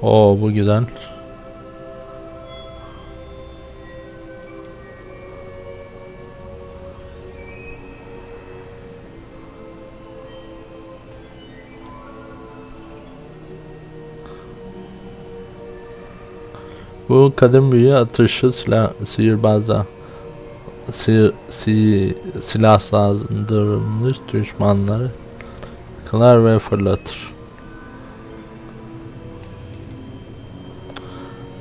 Oo, bu güzel. Bu kadın büyü atışı sihirbazlar silahlandırılmış düşmanları kılar ve fırlatır.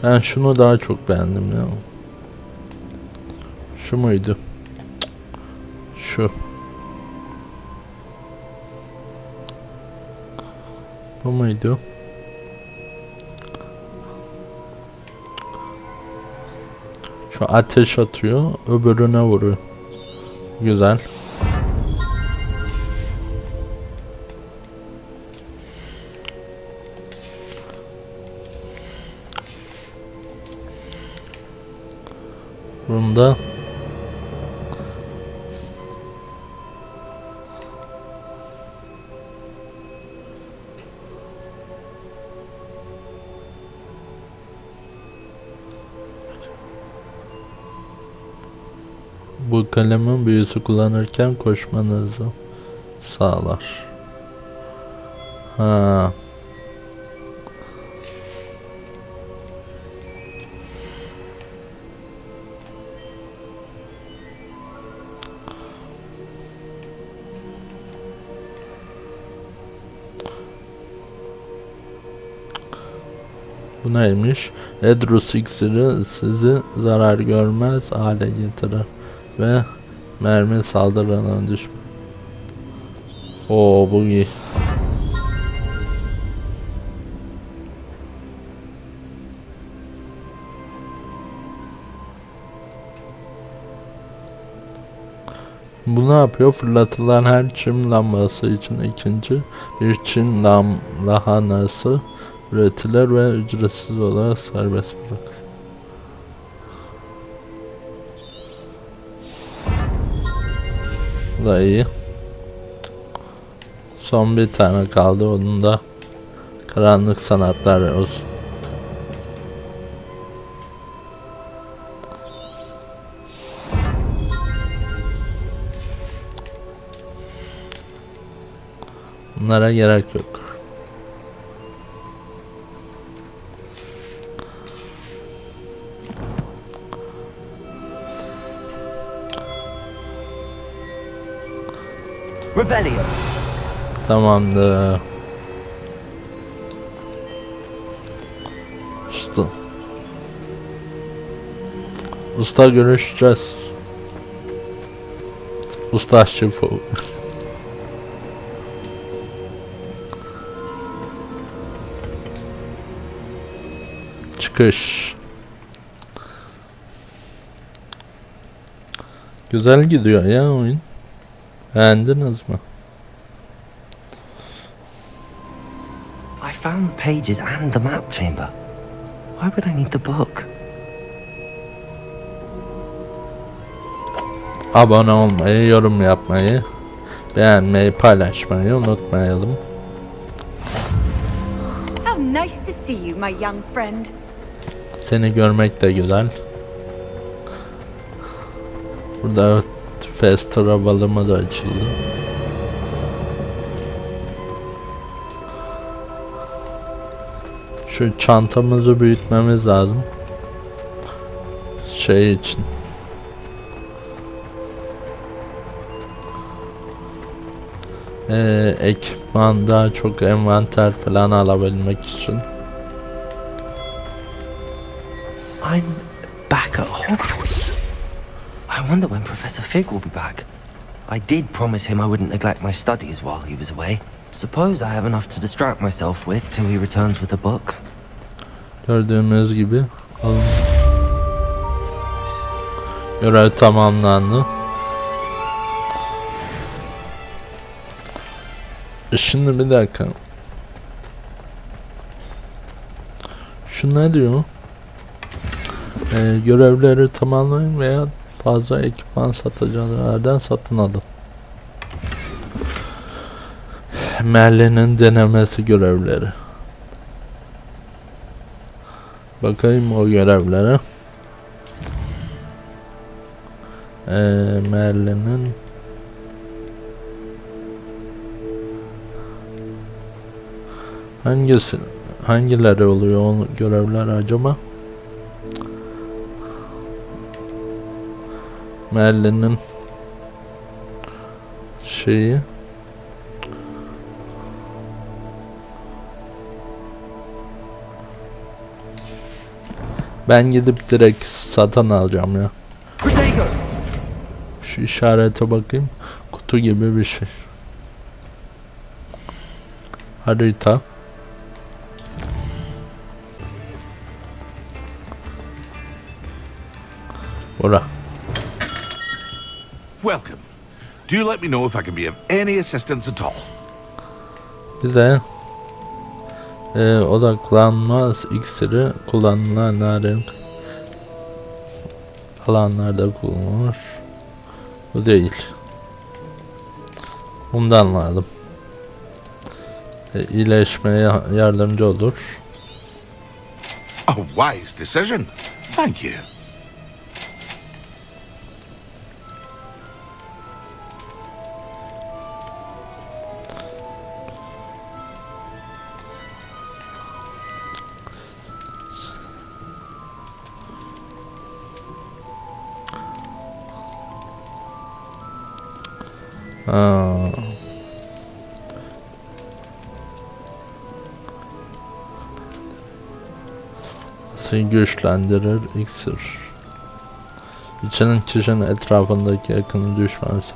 Ben şunu daha çok beğendim ya. Şu muydu? Şu. Bu muydu? Şu ateş atıyor, öbürüne vuruyor. Güzel. Bunda bu kalemin büyüsü kullanırken koşmanızı sağlar. Ha. Bu neymiş? Edrus iksiri sizi zarar görmez hale getirir ve mermi saldırına düşme. Oo, bu iyi. Bu ne yapıyor? Fırlatılan her çim lambası için ikinci bir Çin lahanası üretilir ve ücretsiz olarak serbest bırakılır. Bu da iyi. Son bir tane kaldı, onun da karanlık sanatlar olsun. Bunlara gerek yok. Rebellion. Tamamdır. Usta görüşeceğiz. Usta şef. Çıkış. Güzel gidiyor ya oyun. Beğendiniz mi? I found the pages and the map chamber. Why would I need the book? Abone olmayı, yorum yapmayı, beğenmeyi, paylaşmayı unutmayalım. How nice to see you, my young friend. Seni görmek de güzel. Burada fast travel'ımız da açıldı. Şu çantamızı büyütmemiz lazım. Şey için. Ekipman, daha çok envanter falan alabilmek için. I'm back at Hogwarts. I wonder when Professor Fig will be back. I did promise him I wouldn't neglect my studies while he was away. Suppose I have enough to distract myself with till he returns with a book. Gördüğümüz gibi alın. Görev tamamlandı. Şimdi bir dakika. Şu ne diyor? Görevleri tamamlayın veya fazla ekipman satıcılardan satın alın. Merlin'in denemesi görevleri. Bakayım o görevlere. Merlin'in hangileri oluyor o görevler acaba? Merlin'in şeyi ben gidip direkt satın alacağım ya. Şu işarete bakayım. Kutu gibi bir şey. Harita. Bura. Welcome. Do let me know if I can be of any assistance at all. Bize odaklanmaz iksiri kullanılan narin alanlarda kullanılır. Bu değil. Bundan anladım. İyileşmeye yardımcı olur. A wise decision. Thank you. Seni güçlendirir iksir. İçinin kişinin etrafındaki yakını düşmez.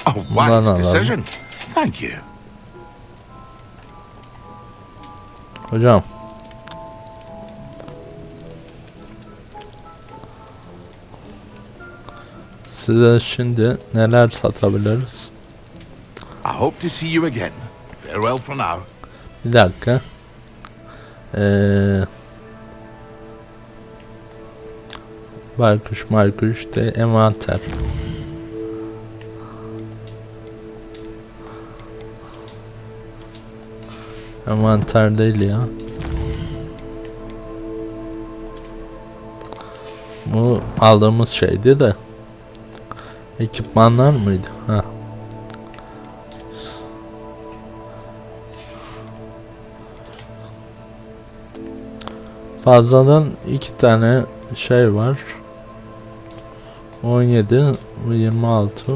A wise decision. Thank you. Hocam. Size şimdi neler satabiliriz? I hope to see you again. Farewell for now. Bir dakika. Baykuş de envanter. Envanter değil ya. Bu aldığımız şeydi de. Ekipmanlar mıydı? Ha. Fazladan 2 tane şey var. 17 ve 26.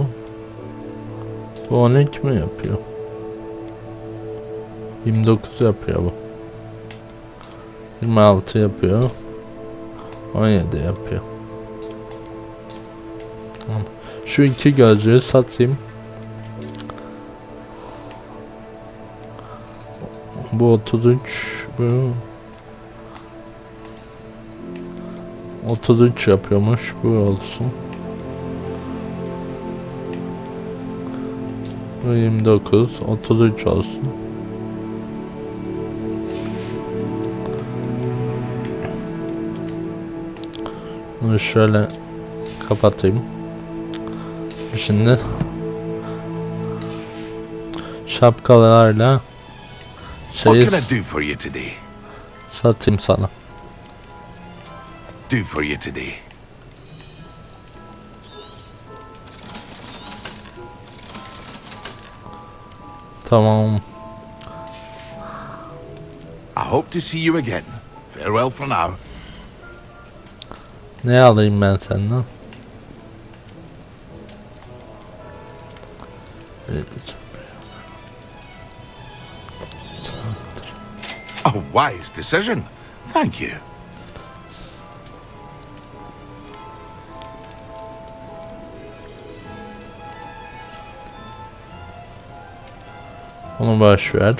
Bu 12 mi yapıyor? 29 yapıyor bu. 26 yapıyor. 17 yapıyor. Şu 2 gözlüğü satayım. Bu 33, bu 33 yapıyormuş, bu olsun. Bu 29, 33 olsun. Bunu şöyle kapatayım. Şimdi şapkalarla şeyi What can I do for you today? satayım sana. Do for you today. Tamam. I hope to see you again. Farewell for now. Ne alayım ben senden? A wise decision. Thank you. Onu boş ver.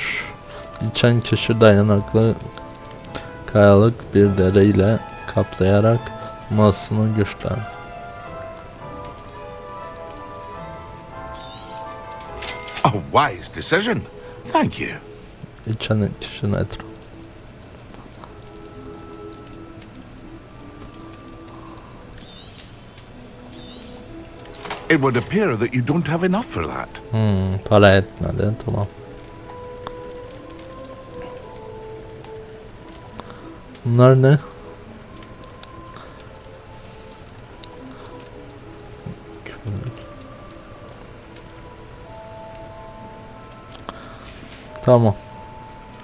İçen kişi dayanıklı kayalık bir dereyle kaplayarak masasını güçlendir. A wise decision. Thank you. İçen kişinin etrafı. It would appear that you don't have enough for that. Para etmedi, tamam. Bunlar ne? Tamam.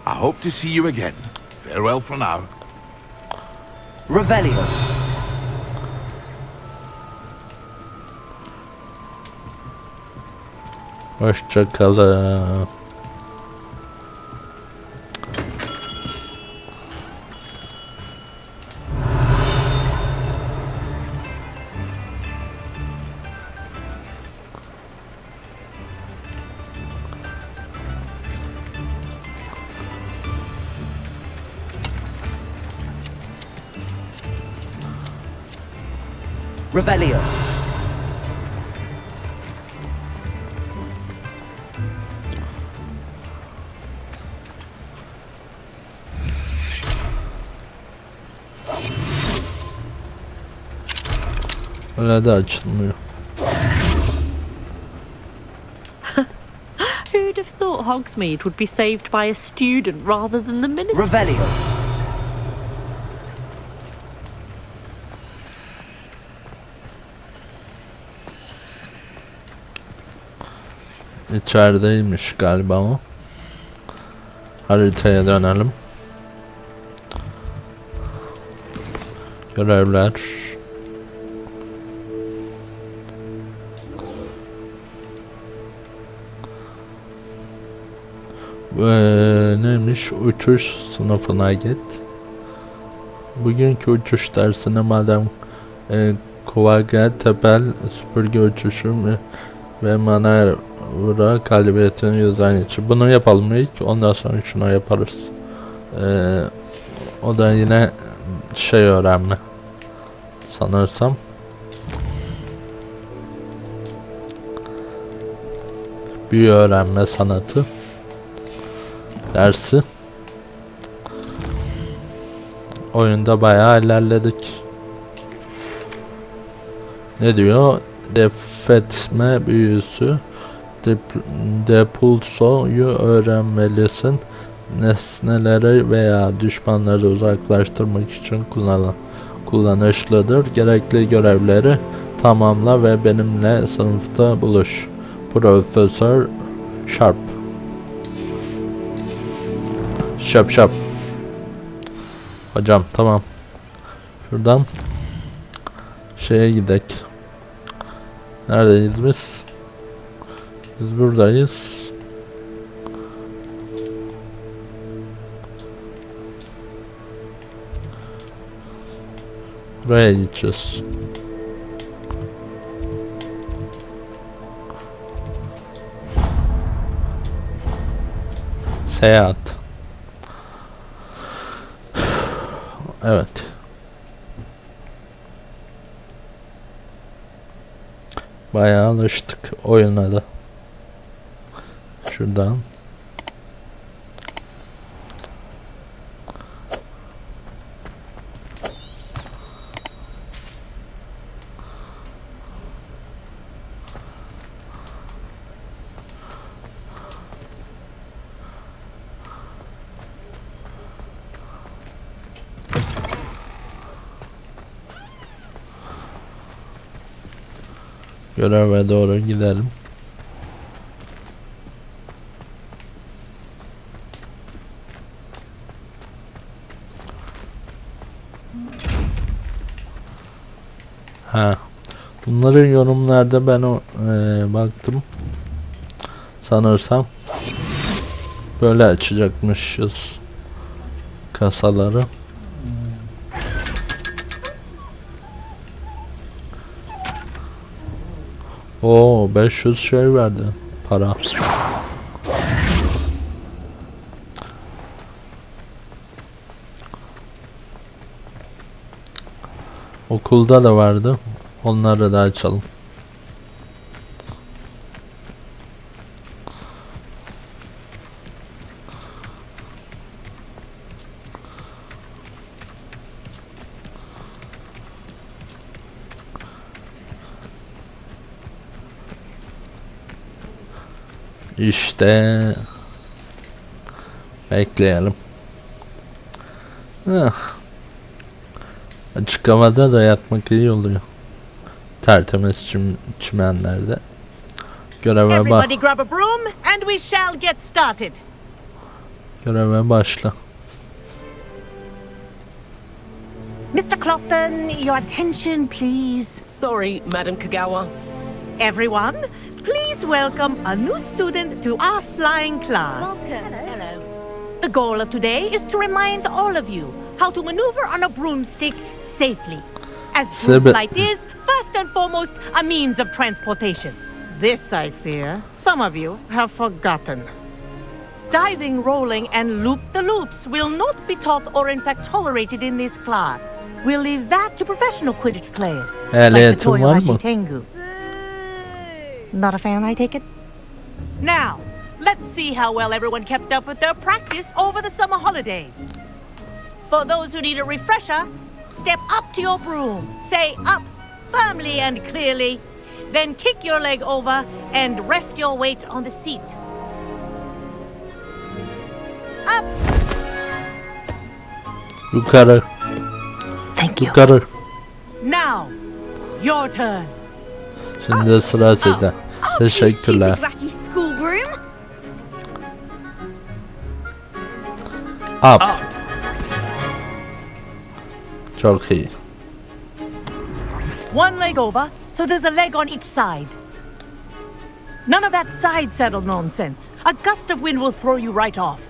I hope to see you again. Farewell for now. Revelio. Hoşça kalın. Revelio. Öyle de açılmıyor. Who'd have thought Hogsmeade would be saved by a student rather than the minister? Revelio. İçerideymiş galiba o. Haritaya dönelim. Görevler. Neymiş? Uçuş sınıfına git. Bugünkü uçuş dersine madem Kuvaga, tepel, süpürge uçuşu ve manevra kalibriyatını yüzden için. Bunu yapalım ilk, ondan sonra şunu yaparız. O da yine şey öğrenme. Sanırsam. Büyü öğrenme sanatı dersi. Oyunda bayağı ilerledik. Ne diyor? Defetme büyüsü. Depulsoyu öğrenmelisin. Nesneleri veya düşmanları uzaklaştırmak için kullanışlıdır. Gerekli görevleri tamamla ve benimle sınıfta buluş. Profesör Sharp. Şap. Hocam tamam. Şuradan şeye gidelim. Neredeyiz biz? Biz buradayız. Buraya gideceğiz. Seyahat. Evet. Bayağı alıştık oyuna da. Şuradan. Göreve doğru gidelim. Bunların yorumlarda ben baktım. Sanırsam böyle açacakmışız kasaları. Oo, 500 şey verdi para. Okulda da vardı. Onları da açalım. İşte bekleyelim. Açık havada da yatmak iyi oluyor. Tertemiz çimenlerde. Göreve bak. Everybody grab a broom and we shall get started. Göreve başla. Mr. Clopton, your attention, please. Sorry, Madam Kagawa. Everyone, please welcome a new student to our flying class. Hello. The goal of today is to remind all of you how to maneuver on a broomstick safely. As broom flight is, first and foremost, a means of transportation. This, I fear, some of you have forgotten. Diving, rolling, and loop-the-loops will not be taught or in fact tolerated in this class. We'll leave that to professional Quidditch players, like the Toyohashi Tengu. Not a fan, I take it? Now, let's see how well everyone kept up with their practice over the summer holidays. For those who need a refresher, step up to your broom, say up firmly and clearly, then kick your leg over and rest your weight on the seat. Up! Yukarı. Thank you. Yukarı. Now, your turn. Şimdi sıra sizde. Teşekkürler. School broom. Up. Çok iyi. One leg over, so there's a leg on each side. None of that side saddle nonsense. A gust of wind will throw you right off.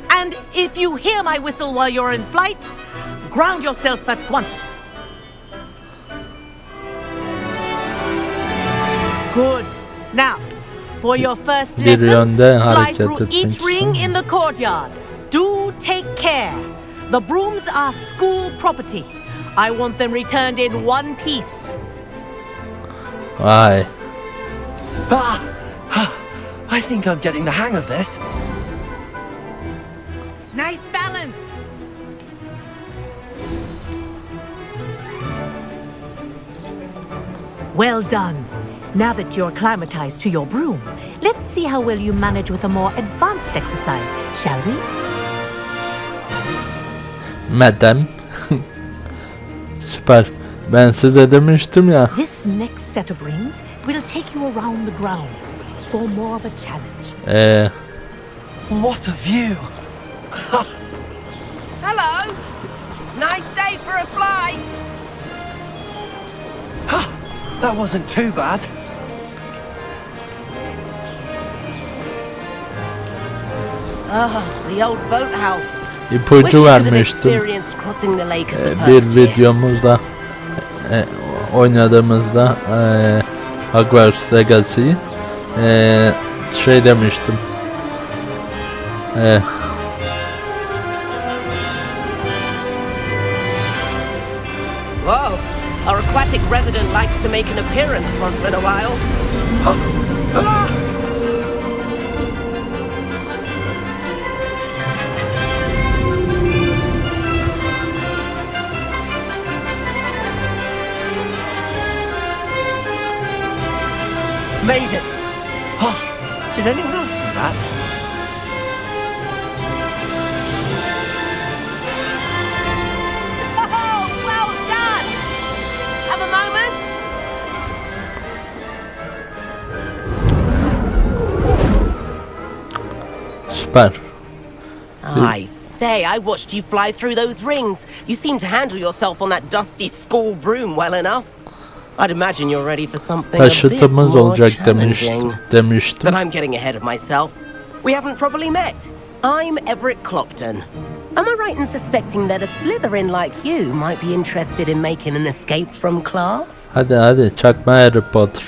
And if you hear my whistle while you're in flight, ground yourself at once. Good. Now, for your first Bir lesson, yönde fly hareket through etmek each ring için. in the courtyard. Do take care. The brooms are school property. I want them returned in one piece. Vay. I think I'm getting the hang of this. Nice balance. Well done. Now that you're acclimatized to your broom, let's see how well you manage with a more advanced exercise, shall we? Madam. Süper. Ben size demiştim ya. This next set of rings will take you around the grounds for more of a challenge. What a view! Hello! Nice day for a flight! That wasn't too bad. The old boathouse. İpucu vermiştim. Crossing the lake as the Bir first year. videomuzda oynadığımızda Hogwarts Legacy'yi şey demiştim. Whoa! Our aquatic resident likes to make an appearance once in a while. Made it! Oh, did anyone else see that? Oh, well done! Have a moment? Süper. I say, I watched you fly through those rings. You seem to handle yourself on that dusty school broom well enough. I'd imagine you're ready for something a bit Taşıtımız more olacak challenging. demiştim. But I'm getting ahead of myself. We haven't properly met. I'm Everett Clopton. Am I right in suspecting that a Slytherin like you might be interested in making an escape from class? Hadi çakma Harry Potter.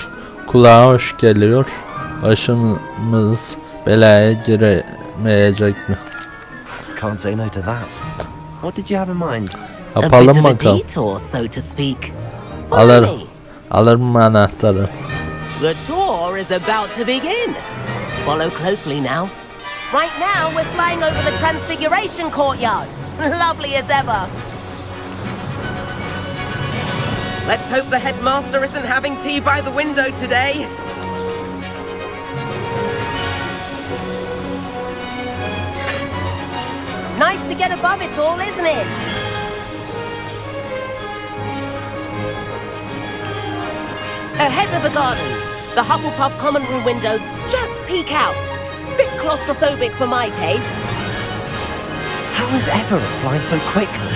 Kulağa hoş geliyor. Başımız belaya giremeyecek mi? Can't say no to that. What did you have in mind? A bit Yapalım of a bakalım. detour, so to speak. Follow me. Alırım anahtarı. The tour is about to begin. Follow closely now. Right now, we're flying over the Transfiguration Courtyard. Lovely as ever. Let's hope the headmaster isn't having tea by the window today. Nice to get above it all, isn't it? Ahead of the gardens, the Hufflepuff common room windows just peek out. Bit claustrophobic for my taste. How is Everett flying so quickly?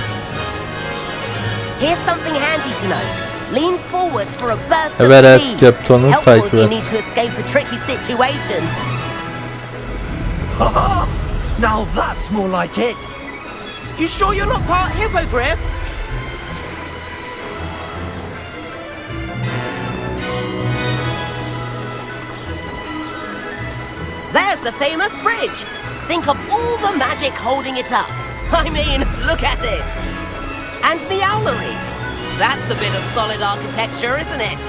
Here's something handy to know. Lean forward for a burst Evet, of speed. Captain'ı Helpful if takip you et. need to escape a tricky situation. Now that's more like it. You sure you're not part hippogriff? There's the famous bridge. Think of all the magic holding it up. I mean, look at it. And the owlery. That's a bit of solid architecture, isn't it?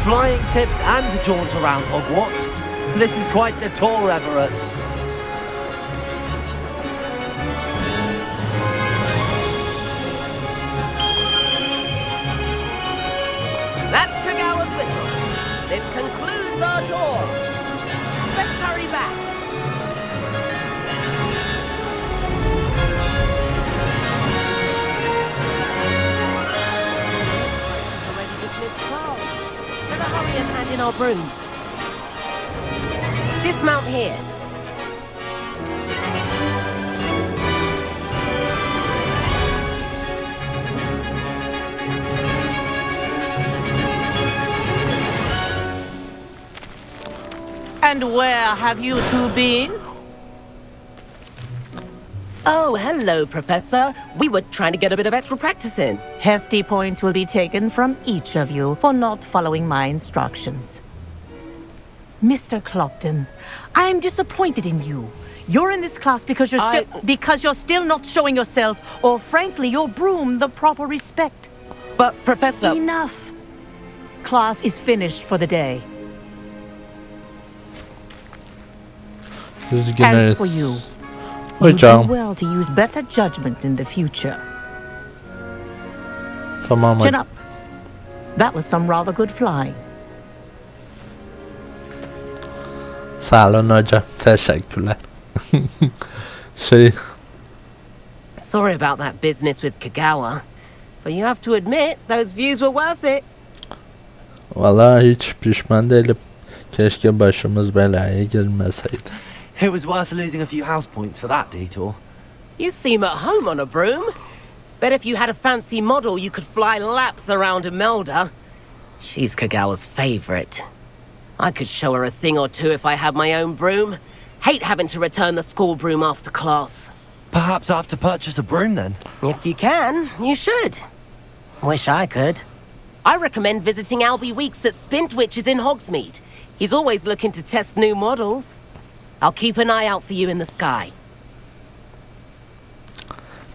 Flying tips and a jaunt around Hogwarts. This is quite the tour, Everett. That's Kagawa's whistle. This concludes our tour. Let's hurry back. Already dismissed Charles. Better hurry and hand in our brooms. Dismount here. And where have you two been? Oh, hello, Professor. We were trying to get a bit of extra practice in. Hefty points will be taken from each of you for not following my instructions. Mr. Clopton, I'm disappointed in you. You're in this class because you're still not showing yourself, or frankly, your broom the proper respect. But, Professor... Enough. Class is finished for the day. As for you, you do well to use better judgment in the future. Tamam. Chin up. That was some rather good flying. Sağ olun hocam. Teşekkürler. Sorry about that business with Kagawa, but you have to admit those views were worth it. Vallahi hiç pişman değilim. Keşke başımız belaya girmeseydi. It was worth losing a few house points for that detour. You seem at home on a broom. Bet if you had a fancy model, you could fly laps around Imelda. She's Kagawa's favorite. I could show her a thing or two if I had my own broom. Hate having to return the school broom after class. Perhaps I have to purchase a broom then. If you can, you should. Wish I could. I recommend visiting Albie Weeks at Spintwitches in Hogsmeade. He's always looking to test new models. I'll keep an eye out for you in the sky.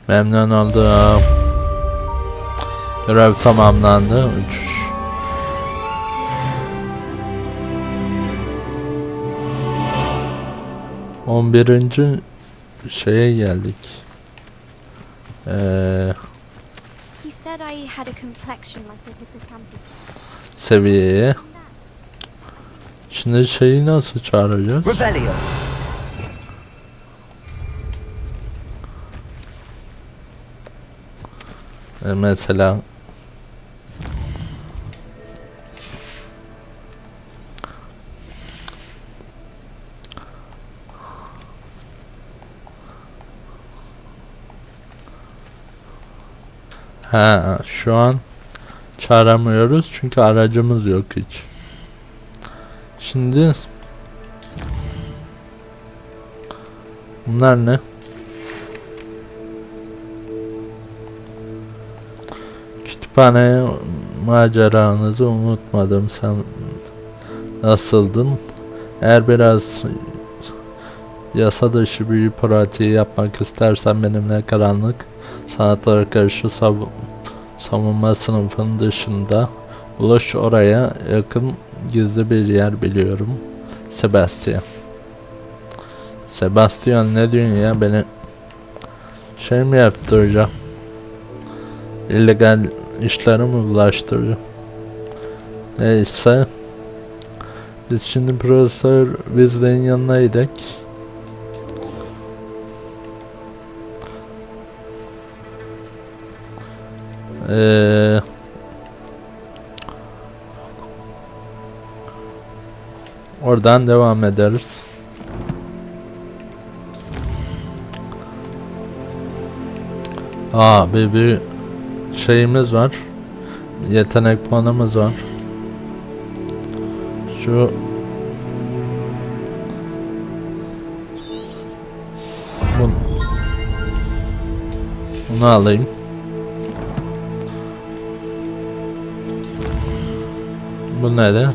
Memnun oldum. Görev tamamlandı. Uçuş. On birinci şeye geldik. He said I had a complexion like the hippocampus. Seviyeye. Şimdi şeyi nasıl çağıracağız? Revelio. Mesela şu an çağıramıyoruz çünkü aracımız yok hiç. Şimdi bunlar ne? Kütüphane maceranızı unutmadım. Sen nasıldın? Eğer biraz yasa dışı bir pratiği yapmak istersen benimle karanlık sanatlara karşı savunma sınıfının dışında buluş, oraya yakın gizli bir yer biliyorum. Sebastian. Sebastian ne diyorsun ya, beni şey mi yaptıracak? İllegal işlere mi bulaştıracak? Neyse. Biz şimdi Profesör Weasley'in yanına gidelim. Oradan devam ederiz. Bir şeyimiz var. Yetenek puanımız var. Bunu alayım. Bu ne?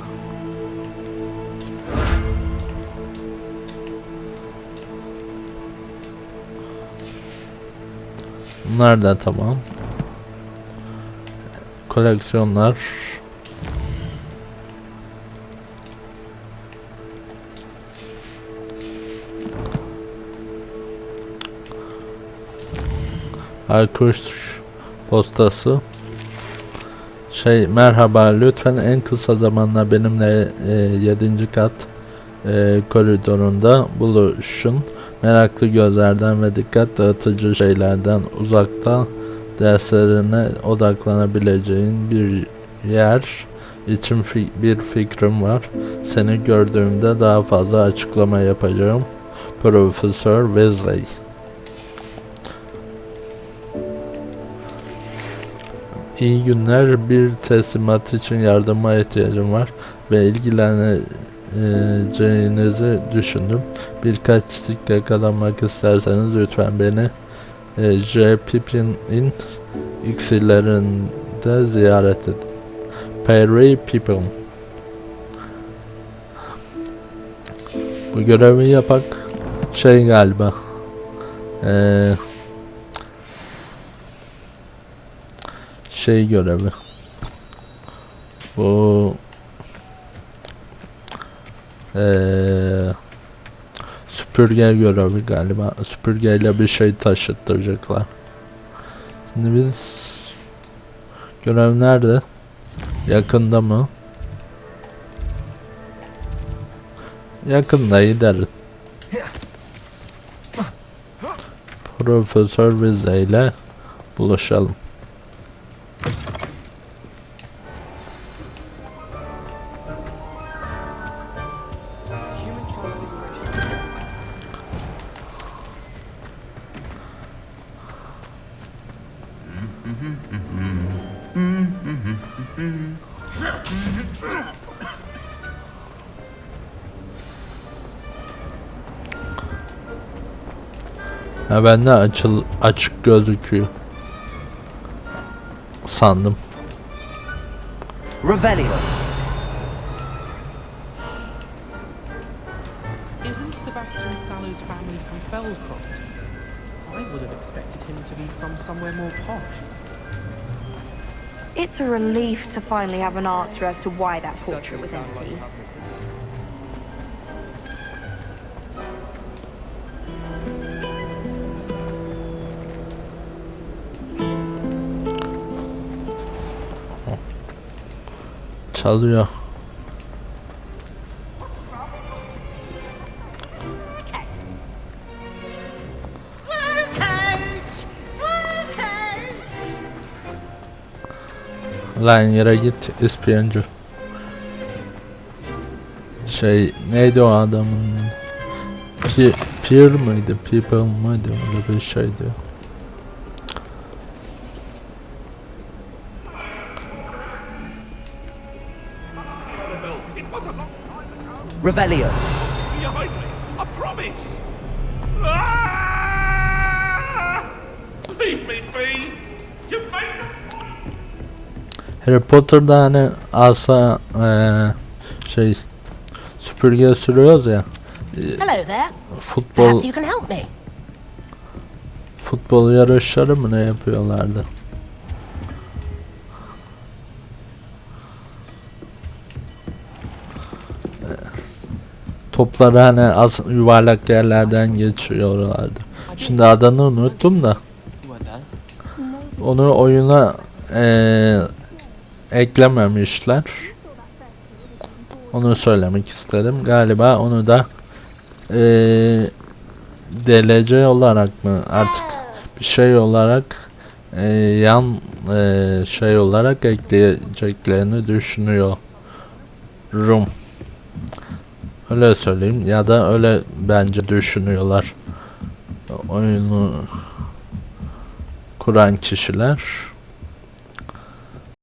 Bunlar da tamam. Koleksiyonlar. Kuş postası. Merhaba, lütfen en kısa zamanda benimle 7. kat koridorunda buluşun. Meraklı gözlerden ve dikkat dağıtıcı şeylerden uzakta derslerine odaklanabileceğin bir yer için bir fikrim var. Seni gördüğümde daha fazla açıklama yapacağım. Profesör Weasley. İyi günler, bir teslimat için yardıma ihtiyacım var ve ilgileneceğinizi düşündüm. Birkaç stikle kazanmak isterseniz lütfen beni Pippin'in iksirlerinde ziyaret edin. Perry Pippin. Bu görevi yapak galiba. Görevi. Bu süpürge görevi galiba. Süpürgeyle bir şey taşıttıracaklar. Şimdi biz görev nerede? Yakında mı? Yakında gideriz. Profesör Weasley ile buluşalım. Bende açık gözüküyor sandım. Revelio. Isn't Sebastian Sallow's family from Fellscroft? I would have expected him to be from somewhere more posh. It's a relief to finally have an answer as to why that portrait was empty. Çalıyor. Lan yere git ispiyoncu. Neydi o adamın? Peer mıydı? People mıydı? Öyle bir şeydi. Revelio. Behind me, I promise. Leave me be. You make Harry Potter'da hani asa süpürge sürüyoruz ya. Hello there. Futbol Perhaps you can help me. futbol yarışları mı ne yapıyorlardı? topları hani az yuvarlak yerlerden geçiyorlardı. Şimdi adını unuttum da. Onu oyuna eklememişler. Onu söylemek istedim. Galiba onu da DLC olarak mı artık bir şey olarak yan şey olarak ekleyeceklerini düşünüyorum. Öyle söyleyeyim ya da öyle bence düşünüyorlar. Oyunu kuran kişiler.